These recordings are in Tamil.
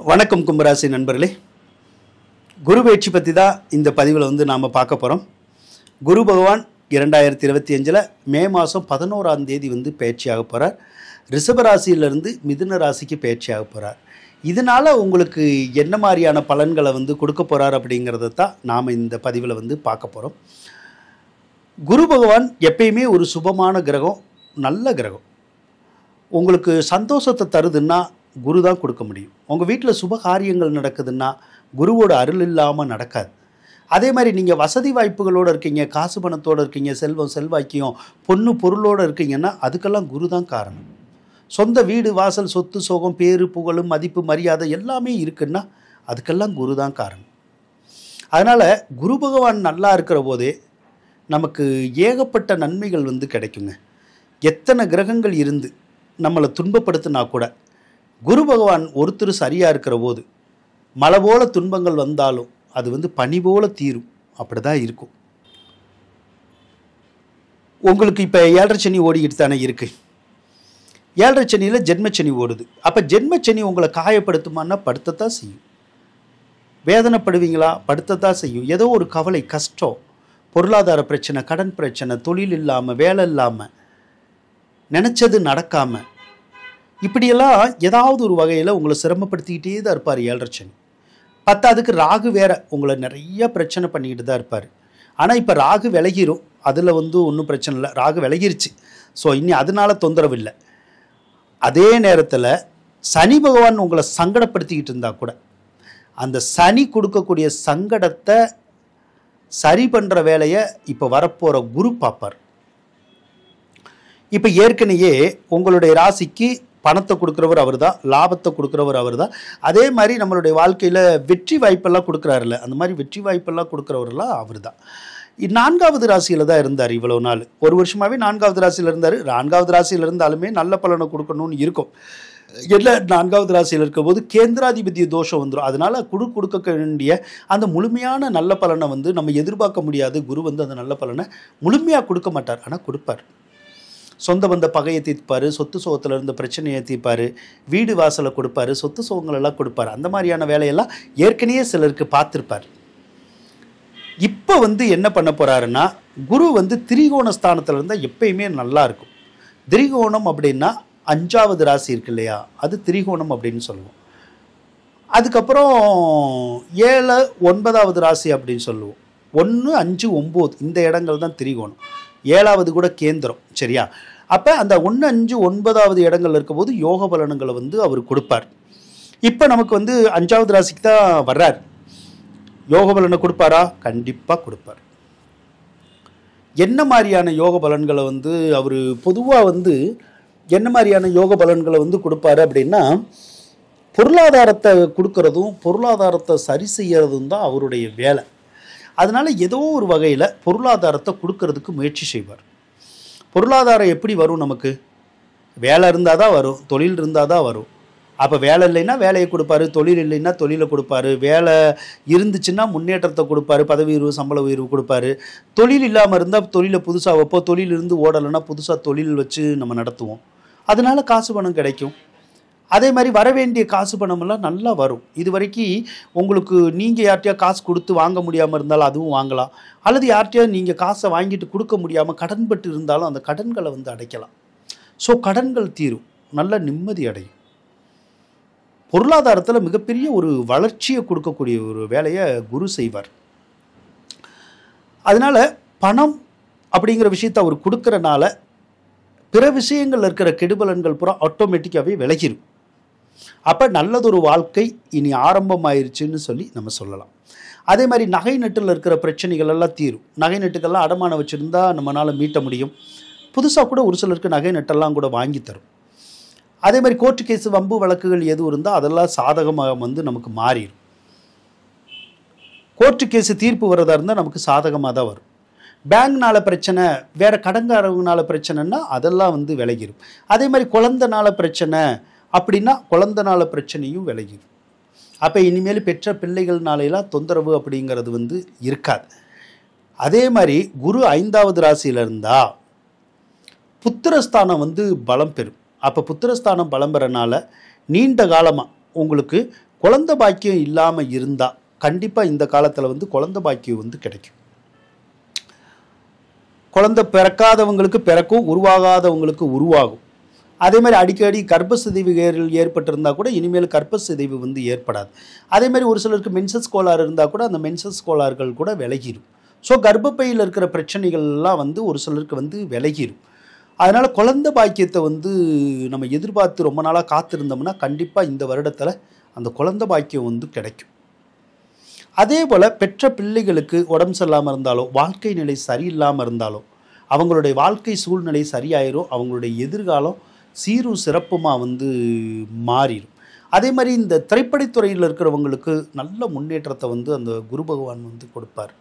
வணக்கம் கும்பராசி நண்பர்களே. குரு பயிற்சி பற்றி தான் இந்த பதிவில் நாம் பார்க்க போகிறோம். குரு பகவான் 2025 மே மாதம் 11ஆம் தேதி பயிற்சியாக போகிறார். ரிஷபராசியிலிருந்து மிதுன ராசிக்கு பயிற்சியாக போகிறார். இதனால் உங்களுக்கு என்ன மாதிரியான பலன்களை கொடுக்க போகிறார் அப்படிங்கிறத தான் நாம் இந்த பதிவில் பார்க்க போகிறோம். குரு பகவான் எப்பயுமே ஒரு சுபமான கிரகம், நல்ல கிரகம். உங்களுக்கு சந்தோஷத்தை தருதுன்னா குரு தான் கொடுக்க முடியும். உங்கள் வீட்டில் சுப காரியங்கள் நடக்குதுன்னா குருவோட அருள் இல்லாமல் நடக்காது. அதே மாதிரி நீங்கள் வசதி வாய்ப்புகளோடு இருக்கீங்க, காசு பணத்தோடு இருக்கீங்க, செல்வம் செல்வாக்கியம் பொண்ணு பொருளோடு இருக்கீங்கன்னா அதுக்கெல்லாம் குரு தான் காரணம். சொந்த வீடு வாசல் சொத்து சோகம் பேரு புகழும் மதிப்பு மரியாதை எல்லாமே இருக்குன்னா அதுக்கெல்லாம் குரு தான் காரணம். அதனால் குரு பகவான் நல்லா இருக்கிற போதே நமக்கு ஏகப்பட்ட நன்மைகள் கிடைக்குங்க. எத்தனை கிரகங்கள் இருந்து நம்மளை துன்பப்படுத்தினா கூட குரு பகவான் ஒருத்தர் சரியாக இருக்கிற போது மழை போல துன்பங்கள் வந்தாலும் அது பனி போல தீரும். அப்படி தான் இருக்கும். உங்களுக்கு இப்போ 7.5 சனி ஓடிக்கிட்டு தானே இருக்குது. 7.5 சனியில் ஜென்மச்சனி ஓடுது. அப்போ ஜென்மச்சனி உங்களை காயப்படுத்துமான்னா படுத்தத்தான் செய்யும். வேதனைப்படுவீங்களா? படுத்தத்தான் செய்யும். ஏதோ ஒரு கவலை, கஷ்டம், பொருளாதார பிரச்சனை, கடன் பிரச்சனை, தொழில் இல்லாமல், வேலை இல்லாமல், நினச்சது நடக்காமல், இப்படியெல்லாம் ஏதாவது ஒரு வகையில் உங்களை சிரமப்படுத்திக்கிட்டே தான் இருப்பார் 7.5 சனி. அதுக்கு ராகு வேற உங்களை நிறைய பிரச்சனை பண்ணிக்கிட்டு தான் இருப்பார். ஆனால் இப்போ ராகு விலகிரும். அதில் ஒன்றும் பிரச்சனை இல்லை. ராகு விலகிருச்சு. ஸோ இனி அதனால தொந்தரவு இல்லை. அதே நேரத்தில் சனி பகவான் உங்களை சங்கடப்படுத்திக்கிட்டு இருந்தால் கூட அந்த சனி கொடுக்கக்கூடிய சங்கடத்தை சரி பண்ணுற வேலையை இப்போ வரப்போகிற குரு பார்ப்பார். இப்போ ஏற்கனவே உங்களுடைய ராசிக்கு பணத்தை கொடுக்குறவர் அவர் தான், லாபத்தை கொடுக்குறவர் அவர் தான். அதே மாதிரி நம்மளுடைய வாழ்க்கையில் வெற்றி வாய்ப்பெல்லாம் கொடுக்குறாருல்ல, அந்த மாதிரி வெற்றி வாய்ப்பெல்லாம் கொடுக்குறவரெல்லாம் அவர் தான். 4வது ராசியில் தான் இருந்தார் இவ்வளோ நாள். ஒரு வருஷமாகவே 4வது ராசியில் இருந்தார். 4வது ராசியில் இருந்தாலுமே நல்ல பலனை கொடுக்கணும்னு இருக்கும். இல்லை, 4வது ராசியில் இருக்கும்போது கேந்திராதிபதிய தோஷம் வந்துடும். அதனால் கொடுக்க வேண்டிய அந்த முழுமையான நல்ல பலனை நம்ம எதிர்பார்க்க முடியாது. குரு அந்த நல்ல பலனை முழுமையாக கொடுக்க மாட்டார், ஆனால் கொடுப்பார். சொந்த பந்த பகையை தீர்ப்பார், சொத்து சோகத்தில் இருந்த பிரச்சனையை தீர்ப்பார், வீடு வாசலை கொடுப்பார், சொத்து சோகங்களெல்லாம் கொடுப்பார். அந்த மாதிரியான வேலையெல்லாம் ஏற்கனவே சிலருக்கு பார்த்துருப்பார். இப்போ என்ன பண்ண போகிறாருன்னா, குரு திரிகோண ஸ்தானத்தில் இருந்தால் எப்பயுமே நல்லா இருக்கும். திரிகோணம் அப்படின்னா 5வது ராசி இருக்கு இல்லையா, அது திரிகோணம் அப்படின்னு சொல்லுவோம். அதுக்கப்புறம் 7, 9வது ராசி அப்படின்னு சொல்லுவோம். 1, 5, 9 இந்த இடங்கள் தான் திரிகோணம். 7வது கூட கேந்திரம். சரியா? அப்போ அந்த 1, 5, 9வது இடங்கள் இருக்கும்போது யோக பலன்களை அவர் கொடுப்பார். இப்போ நமக்கு 5வது ராசிக்கு தான் வர்றார். யோக பலனை கொடுப்பாரா? கண்டிப்பாக கொடுப்பார். என்ன மாதிரியான யோக பலன்களை அவர் பொதுவாக என்ன மாதிரியான யோக பலன்களை கொடுப்பாரு அப்படின்னா, பொருளாதாரத்தை கொடுக்கறதும் பொருளாதாரத்தை சரி செய்யறதும் தான் அவருடைய வேலை. அதனால் ஏதோ ஒரு வகையில் பொருளாதாரத்தை கொடுக்கறதுக்கு முயற்சி செய்வார். பொருளாதாரம் எப்படி வரும்? நமக்கு வேலை இருந்தால் தான் வரும், தொழில் இருந்தால் தான் வரும். அப்போ வேலை இல்லைன்னா வேலையை கொடுப்பாரு, தொழில் இல்லைன்னா தொழிலை கொடுப்பாரு, வேலை இருந்துச்சுன்னா முன்னேற்றத்தை கொடுப்பாரு, பதவி உயர்வு சம்பள உயர்வு கொடுப்பாரு. தொழில் இல்லாமல் இருந்தால் தொழிலை புதுசாக வைப்போம், தொழில் இருந்து ஓடலைன்னா புதுசாக தொழில் வச்சு நம்ம நடத்துவோம். அதனால் காசு பணம் கிடைக்கும். அதே மாதிரி வர வேண்டிய காசு பணமெல்லாம் நல்லா வரும். இது வரைக்கும் உங்களுக்கு நீங்கள் யார்கிட்டயா காசு கொடுத்து வாங்க முடியாமல் இருந்தாலும் அதுவும் வாங்கலாம். அல்லது யார்கிட்டயா நீங்கள் காசை வாங்கிட்டு கொடுக்க முடியாமல் கடன்பட்டு இருந்தாலும் அந்த கடன்களை அடைக்கலாம். ஸோ கடன்கள் தீரும், நல்ல நிம்மதி அடையும். பொருளாதாரத்தில் மிகப்பெரிய ஒரு வளர்ச்சியை கொடுக்கக்கூடிய ஒரு வேலையை குரு செய்வார். அதனால் பணம் அப்படிங்கிற விஷயத்தை அவர் கொடுக்கறனால பிற விஷயங்கள் இருக்கிற கெடுபலன்கள் பூரா ஆட்டோமேட்டிக்காகவே விலகிடும். அப்போ நல்லதொரு வாழ்க்கை இனி ஆரம்பமாயிருச்சுன்னு சொல்லி நம்ம சொல்லலாம். அதே மாதிரி நகை நட்டில் இருக்கிற பிரச்சனைகள் எல்லாம் தீரும். நகை நட்டுக்கெல்லாம் அடமானம் வச்சுருந்தா நம்மளால் மீட்ட முடியும். புதுசாக கூட ஒரு சிலருக்கு நகை நட்டெல்லாம் கூட வாங்கி தரும். அதே மாதிரி கோர்ட்டு கேஸு வம்பு வழக்குகள் எதுவும் இருந்தால் அதெல்லாம் சாதகமாக நமக்கு மாறிடும். கோர்ட்டு கேஸு தீர்ப்பு வர்றதா இருந்தால் நமக்கு சாதகமாக தான் வரும். பேங்க்னால பிரச்சனை, வேறு கடன்காரங்கனால பிரச்சனைன்னா அதெல்லாம் விலகிடும். அதே மாதிரி குழந்தைனால பிரச்சனை அப்படின்னா குழந்தைனால பிரச்சனையும் விலகிடும். அப்போ இனிமேல் பெற்ற பிள்ளைகள்னாலாம் தொந்தரவு அப்படிங்கிறது இருக்காது. அதே மாதிரி குரு 5வது ராசியில் இருந்தால் புத்திரஸ்தானம் பலம் பெறும். அப்போ புத்திரஸ்தானம் பலம் பெறனால நீண்ட காலமாக உங்களுக்கு குழந்தை பாக்கியம் இல்லாமல் இருந்தால் கண்டிப்பாக இந்த காலத்தில் வந்து குழந்தை பாக்கியம் வந்து கிடைக்கும். குழந்தை பிறக்காதவங்களுக்கு பிறக்கும், உருவாகாதவங்களுக்கு உருவாகும். அதே மாதிரி அடிக்கடி கர்ப்பசிதைவுகள் ஏற்பட்டிருந்தால் கூட இனிமேல் கர்ப்பசிதைவு வந்து ஏற்படாது. அதே மாதிரி ஒரு சிலருக்கு மென்சஸ் கோளாறு இருந்தால் கூட அந்த மென்சஸ் கோளாறுகள் கூட விலகிடும். ஸோ கர்ப்பப்பையில் இருக்கிற பிரச்சனைகள்லாம் வந்து ஒரு சிலருக்கு வந்து விலகிடும். அதனால் குழந்தை பாக்கியத்தை வந்து நம்ம எதிர்பார்த்து ரொம்ப நாளாக காத்திருந்தோம்னா கண்டிப்பாக இந்த வருடத்தில் அந்த குழந்தை பாக்கியம் வந்து கிடைக்கும். அதே போல் பெற்ற பிள்ளைகளுக்கு உடம்பு சரியில்லாமல் இருந்தாலோ, வாழ்க்கை நிலை சரியில்லாமல் இருந்தாலோ, அவங்களுடைய வாழ்க்கை சூழ்நிலை சரியாயிரும், அவங்களுடைய எதிர்காலம் சீரும் சிறப்புமாக வந்து மாறிடும். அதே மாதிரி இந்த திரைப்படத்துறையில் இருக்கிறவங்களுக்கு நல்ல முன்னேற்றத்தை வந்து அந்த குரு பகவான் வந்து கொடுப்பார்.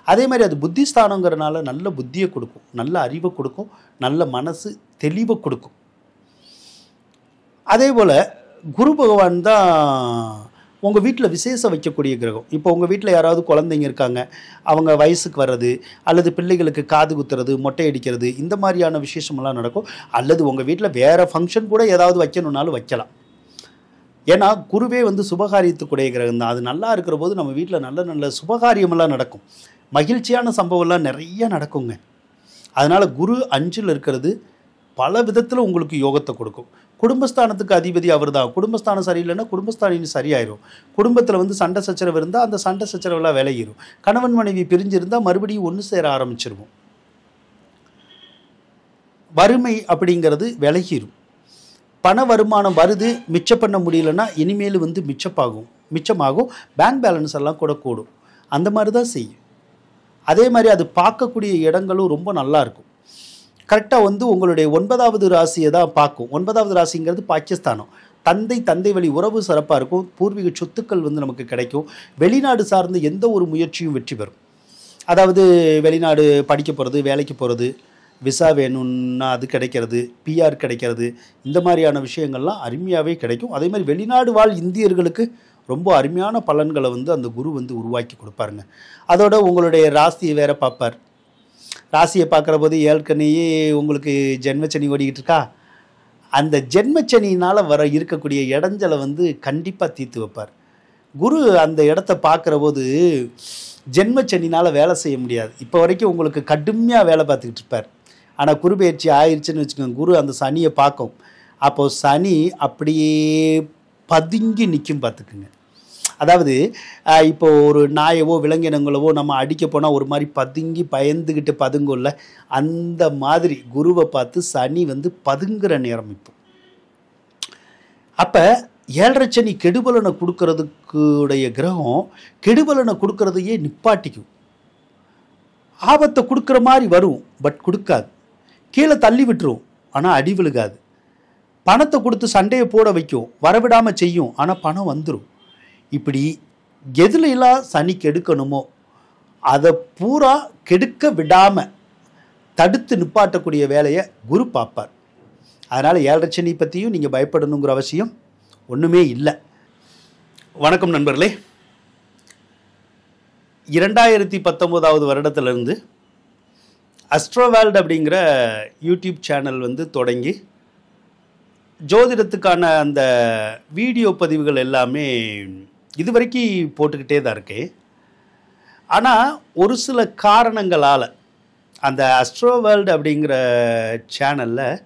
அதே மாதிரி அது புத்திஸ்தானங்கிறனால நல்ல புத்தியை கொடுக்கும், நல்ல அறிவை கொடுக்கும், நல்ல மனசு தெளிவை கொடுக்கும். அதே போல் குரு பகவான் தான் உங்கள் வீட்டில் விசேஷம் வைக்கக்கூடிய கிரகம். இப்போ உங்கள் வீட்டில் யாராவது குழந்தைங்க இருக்காங்க, அவங்க வயசுக்கு வர்றது, அல்லது பிள்ளைகளுக்கு காது குத்துறது, மொட்டை அடிக்கிறது, இந்த மாதிரியான விசேஷமெல்லாம் நடக்கும். அல்லது உங்கள் வீட்டில் வேறு ஃபங்க்ஷன் கூட ஏதாவது வைக்கணுன்னாலும் வைக்கலாம். ஏன்னா குருவே வந்து சுபகாரியத்துக்குடைய கிரகம் தான். அது நல்லா இருக்கிற போது நம்ம வீட்டில் நல்ல நல்ல சுபகாரியமெல்லாம் நடக்கும், மகிழ்ச்சியான சம்பவம்லாம் நிறைய நடக்குங்க. அதனால் குரு 5ல் இருக்கிறது பல விதத்தில் உங்களுக்கு யோகத்தை கொடுக்கும். குடும்பஸ்தானத்துக்கு அதிபதி அவர் தான். குடும்பஸ்தானம் சரியில்லைன்னா குடும்பஸ்தானின் சரியாயிரும். குடும்பத்தில் வந்து சண்டை சச்சரவு இருந்தால் அந்த சண்டை சச்சரவெல்லாம் விலகிடும். கணவன் மனைவி பிரிஞ்சிருந்தால் மறுபடியும் ஒன்று சேர ஆரம்பிச்சிருவோம். வறுமை அப்படிங்கிறது விலகிடும். பண வருமானம் வருது, மிச்சம் பண்ண முடியலன்னா இனிமேல் வந்து மிச்சமாகும். பேங்க் பேலன்ஸ் எல்லாம் கூட கூடும். அந்த மாதிரி தான் செய்யும். அதே மாதிரி அது பார்க்கக்கூடிய இடங்களும் ரொம்ப நல்லா இருக்கும். கரெக்டாக வந்து உங்களுடைய 9வது ராசியை தான் பார்க்கும். 9வது ராசிங்கிறது பாகிஸ்தானம். தந்தை வழி உறவு சிறப்பாக இருக்கும். பூர்வீக சொத்துக்கள் வந்து நமக்கு கிடைக்கும். வெளிநாடு சார்ந்த எந்த ஒரு முயற்சியும் வெற்றி பெறும். அதாவது வெளிநாடு படிக்க போகிறது, வேலைக்கு போகிறது, விசா வேணும்னா அது கிடைக்கிறது, பிஆர் கிடைக்கிறது, இந்த மாதிரியான விஷயங்கள்லாம் அருமையாகவே கிடைக்கும். அதே மாதிரி வெளிநாடு வாழ் இந்தியர்களுக்கு ரொம்ப அருமையான பலன்களை வந்து அந்த குரு வந்து உருவாக்கி கொடுப்பாருங்க. அதோட உங்களுடைய ராசியை வேற பார்ப்பார். ராசியை பார்க்குற போது ஏற்கனவே உங்களுக்கு ஜென்மச்சனி ஓடிக்கிட்டு இருக்கா, அந்த ஜென்மச்சனினால் இருக்கக்கூடிய இடைஞ்சலை வந்து கண்டிப்பாக தீர்த்து வைப்பார். குரு அந்த இடத்த பார்க்குற போது ஜென்மச்சனினால் வேலை செய்ய முடியாது. இப்போ வரைக்கும் உங்களுக்கு கடுமையாக வேலை பார்த்துக்கிட்டு இருப்பார். ஆனால் குரு பயிற்சி ஆயிடுச்சுன்னு வச்சுக்கோங்க, குரு அந்த சனியை பார்க்கும். அப்போது சனி அப்படியே பதுங்கி நிற்கும் பார்த்துக்குங்க. அதாவது இப்போ ஒரு நாயவோ விலங்கினங்களவோ நம்ம அடிக்க போனால் ஒரு மாதிரி பதுங்கி பயந்துக்கிட்டு பதுங்கும்ல, அந்த மாதிரி குருவை பார்த்து சனி வந்து பதுங்குற நேரம் இப்போ. அப்போ 7.5 சனி கெடுபலனை கொடுக்கறதுக்குடைய கிரகம் கெடுபலனை கொடுக்கறதையே நிப்பாட்டிக்கும். ஆபத்தை கொடுக்குற மாதிரி வரும், பட் கொடுக்காது. கீழே தள்ளி விட்டுரும், ஆனால் அடி விழுகாது. பணத்தை கொடுத்து சண்டையை போட வைக்கும், வரவிடாமல் செய்யும், ஆனால் பணம் வந்துடும். இப்படி எதுல எல்லாம் சனி கெடுக்கணுமோ அதை பூரா கெடுக்க விடாமல் தடுத்து நிப்பாட்டக்கூடிய வேலையை குரு பார்ப்பார். அதனால் 7.5 சனி பற்றியும் நீங்கள் பயப்படணுங்கிற அவசியம் ஒன்றுமே இல்லை. வணக்கம் நண்பர்களே. 2019வது வருடத்திலிருந்து அஸ்ட்ரோவேல்ட் அப்படிங்கிற யூடியூப் சேனல் வந்து தொடங்கி ஜோதிடத்துக்கான அந்த வீடியோ பதிவுகள் எல்லாமே இது வரைக்கும் போட்டுக்கிட்டே தான் இருக்கேன். ஆனால் ஒரு சில காரணங்களால் அந்த அஸ்ட்ரோவேல்ட் அப்படிங்கிற சேனலில்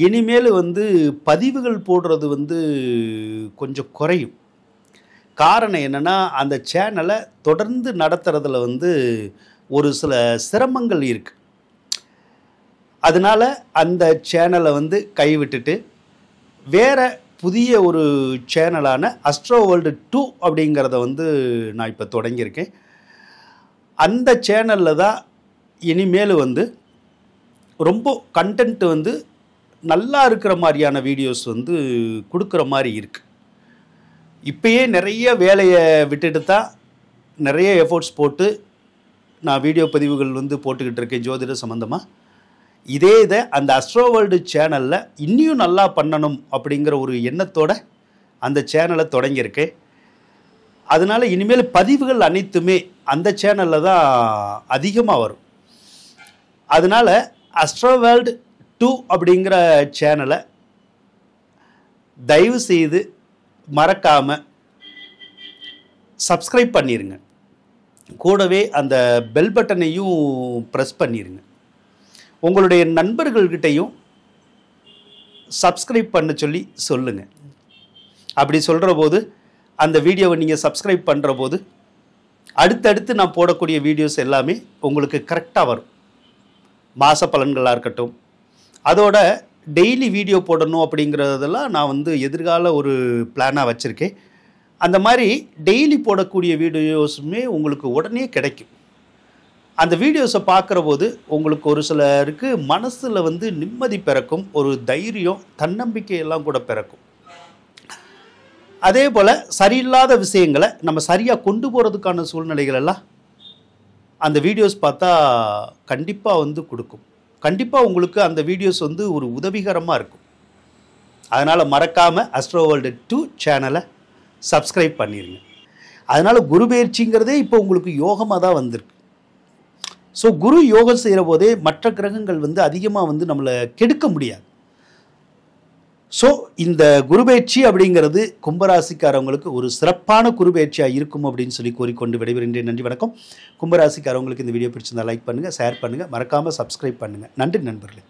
இனிமேல் வந்து பதிவுகள் போடுறது வந்து கொஞ்சம் குறையும். காரணம் என்னென்னா, அந்த சேனலை தொடர்ந்து நடத்துறதுல வந்து ஒரு சில சிரமங்கள் இருக்குது. அதனால் அந்த சேனலை வந்து கைவிட்டுட்டு வேறு புதிய ஒரு சேனலான அஸ்ட்ரோவேல்டு 2 அப்படிங்கிறத வந்து நான் இப்போ தொடங்கியிருக்கேன். அந்த சேனலில் தான் இனிமேல் வந்து ரொம்ப கண்டென்ட் வந்து நல்லா இருக்கிற மாதிரியான வீடியோஸ் வந்து கொடுக்குற மாதிரி இருக்குது. இப்போயே நிறைய வேலையை விட்டுட்டு தான் நிறைய எஃபோர்ட்ஸ் போட்டு நான் வீடியோ பதிவுகள் வந்து போட்டுக்கிட்டு இருக்கேன் ஜோதிட சம்மந்தமாக. இதே இதை அந்த அஸ்ட்ரோவேல்டு சேனலில் இன்னும் நல்லா பண்ணணும் அப்படிங்கிற ஒரு எண்ணத்தோட அந்த சேனலை தொடங்கியிருக்கேன். அதனால் இனிமேல் பதிவுகள் அனைத்துமே அந்த சேனலில் தான் அதிகமாக வரும். அதனால் அஸ்ட்ரோவேல்டு 2 அப்படிங்கிற சேனலை தயவு செய்து மறக்காமல் சப்ஸ்கிரைப் பண்ணிடுங்க. கூடவே அந்த பெல் பட்டனையும் ப்ரெஸ் பண்ணிடுங்க. உங்களுடைய நண்பர்கள்கிட்டையும் சப்ஸ்கிரைப் பண்ண சொல்லி சொல்லுங்கள். அப்படி சொல்கிற போது அந்த வீடியோவை நீங்கள் சப்ஸ்கிரைப் பண்ணுற போது அடுத்தடுத்து நான் போடக்கூடிய வீடியோஸ் எல்லாமே உங்களுக்கு கரெக்டாக வரும். மாத பலன்களாக இருக்கட்டும், அதோட டெய்லி வீடியோ போடணும் அப்படிங்கிறதெல்லாம் நான் எதிர்கால ஒரு பிளானாக வச்சுருக்கேன். அந்த மாதிரி டெய்லி போடக்கூடிய வீடியோஸுமே உங்களுக்கு உடனே கிடைக்கும். அந்த வீடியோஸை பார்க்குற போது உங்களுக்கு ஒரு சிலருக்கு மனசில் நிம்மதி பிறக்கும், ஒரு தைரியம், தன்னம்பிக்கையெல்லாம் கூட பிறக்கும். அதே போல் சரியில்லாத விஷயங்களை நம்ம சரியாக கொண்டு போகிறதுக்கான சூழ்நிலைகள் எல்லாம் அந்த வீடியோஸ் பார்த்தா கண்டிப்பாக கொடுக்கும். கண்டிப்பாக உங்களுக்கு அந்த வீடியோஸ் ஒரு உதவிகரமாக இருக்கும். அதனால் மறக்காமல் அஸ்ட்ரோ வேர்ல்டு 2 சேனலை சப்ஸ்கிரைப் பண்ணிடுங்க. அதனால் குரு பயிற்சிங்கிறதே இப்போ உங்களுக்கு யோகமாக தான் வந்திருக்கு. ஸோ குரு யோகம் செய்கிற போதே மற்ற கிரகங்கள் அதிகமாக நம்மளை கெடுக்க முடியாது. ஸோ இந்த குரு பயிற்சி அப்படிங்கிறது கும்பராசிக்காரவங்களுக்கு ஒரு சிறப்பான குரு பயிற்சியாக இருக்கும் அப்படின்னு சொல்லி கூறிக்கொண்டு விடைபெறுகின்றேன். நன்றி, வணக்கம். கும்பராசிக்காரவங்களுக்கு இந்த வீடியோ பிடிச்சிருந்தால் லைக் பண்ணுங்கள், ஷேர் பண்ணுங்கள், மறக்காமல் சப்ஸ்கிரைப் பண்ணுங்கள். நன்றி நண்பர்களே.